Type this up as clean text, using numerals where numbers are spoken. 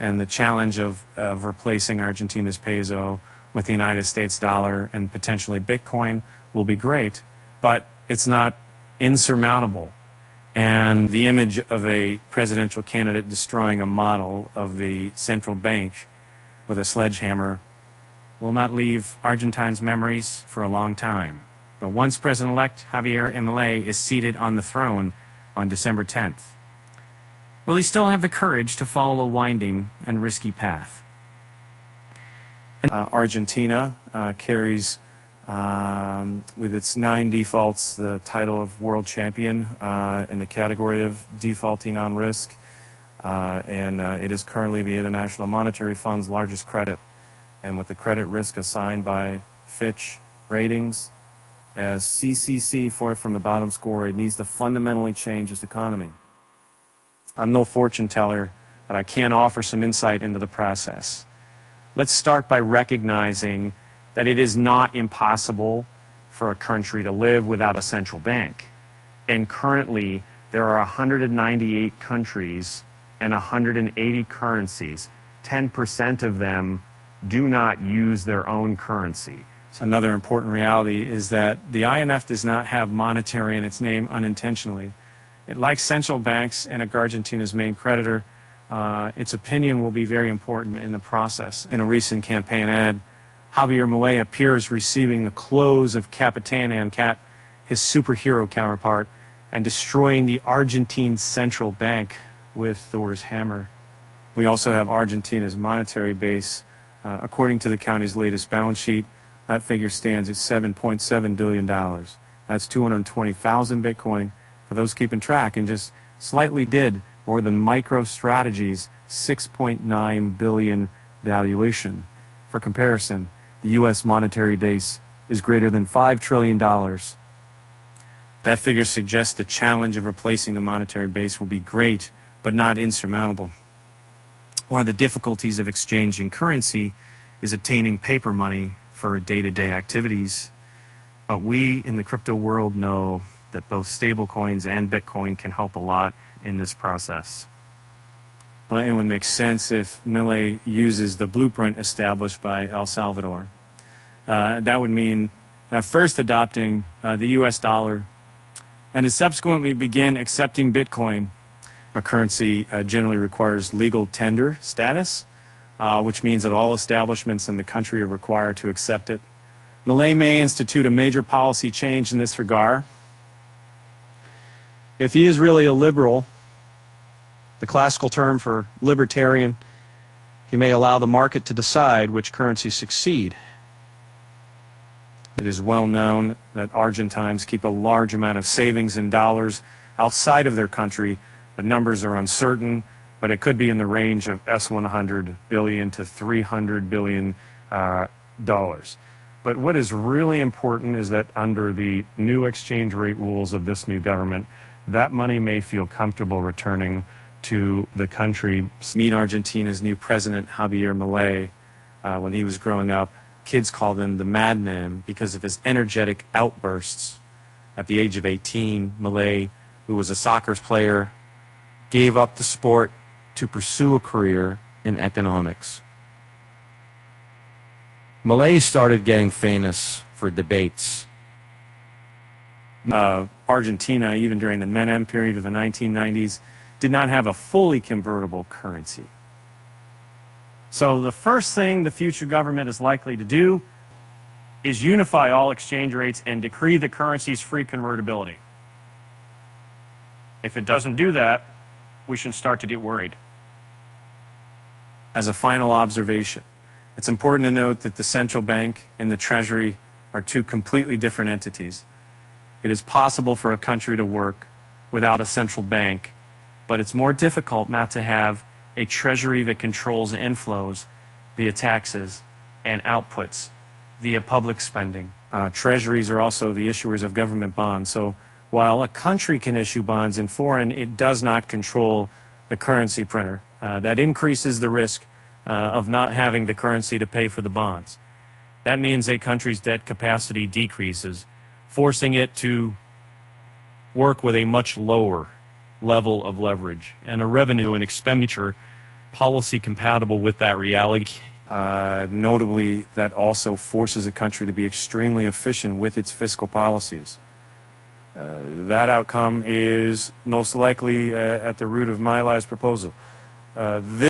And the challenge of replacing Argentina's peso with the United States dollar and potentially Bitcoin will be great, but it's not insurmountable. And the image of a presidential candidate destroying a model of the central bank with a sledgehammer will not leave Argentines' memories for a long time. But once President-elect Javier Milei is seated on the throne on December 10th, will he still have the courage to follow a winding and risky path? Argentina carries, with its 9 defaults, the title of world champion in the category of defaulting on risk. And it is currently the International Monetary Fund's largest credit. And with the credit risk assigned by Fitch Ratings as CCC, fourth from the bottom score, it needs to fundamentally change its economy. I'm no fortune teller, but I can offer some insight into the process. Let's start by recognizing that it is not impossible for a country to live without a central bank. And currently, there are 198 countries and 180 currencies. 10% of them do not use their own currency. So another important reality is that the IMF does not have monetary in its name unintentionally. It likes central banks and Argentina's main creditor. Its opinion will be very important in the process. In a recent campaign ad, Javier Milei appears receiving the clothes of Capitan Ancat, his superhero counterpart, and destroying the Argentine central bank with Thor's hammer. We also have Argentina's monetary base. According to the county's latest balance sheet, that figure stands at $7.7 billion. That's 220,000 Bitcoin. For those keeping track, and just slightly did more than MicroStrategy's $6.9 billion valuation. For comparison, the U.S. monetary base is greater than $5 trillion. That figure suggests the challenge of replacing the monetary base will be great, but not insurmountable. One of the difficulties of exchanging currency is obtaining paper money for day-to-day activities. But we in the crypto world know that both stablecoins and Bitcoin can help a lot in this process. Well, it would make sense if Milei uses the blueprint established by El Salvador. That would mean first adopting the US dollar and to subsequently begin accepting Bitcoin. A currency generally requires legal tender status, which means that all establishments in the country are required to accept it. Milei may institute a major policy change in this regard. If he is really a liberal, the classical term for libertarian, he may allow the market to decide which currencies succeed. It is well known that Argentines keep a large amount of savings in dollars outside of their country. The numbers are uncertain, but it could be in the range of S100 billion to $300 billion. But what is really important is that under the new exchange rate rules of this new government, that money may feel comfortable returning to the country. Meet Argentina's new president, Javier Milei. When he was growing up, kids called him the madman because of his energetic outbursts. At the age of 18, Milei, who was a soccer player, gave up the sport to pursue a career in economics. Milei started getting famous for debates. Argentina, even during the Menem period of the 1990s, did not have a fully convertible currency. So the first thing the future government is likely to do is unify all exchange rates and decree the currency's free convertibility. If it doesn't do that, we should start to get worried. As a final observation, it's important to note that the central bank and the Treasury are two completely different entities. It is possible for a country to work without a central bank, but it's more difficult not to have a Treasury that controls inflows via taxes and outputs via public spending. Treasuries are also the issuers of government bonds. So while a country can issue bonds in foreign, it does not control the currency printer. That increases the risk of not having the currency to pay for the bonds. That means a country's debt capacity decreases, forcing it to work with a much lower level of leverage and a revenue and expenditure policy compatible with that reality? Notably, that also forces a country to be extremely efficient with its fiscal policies. That outcome is most likely at the root of Milei's proposal. This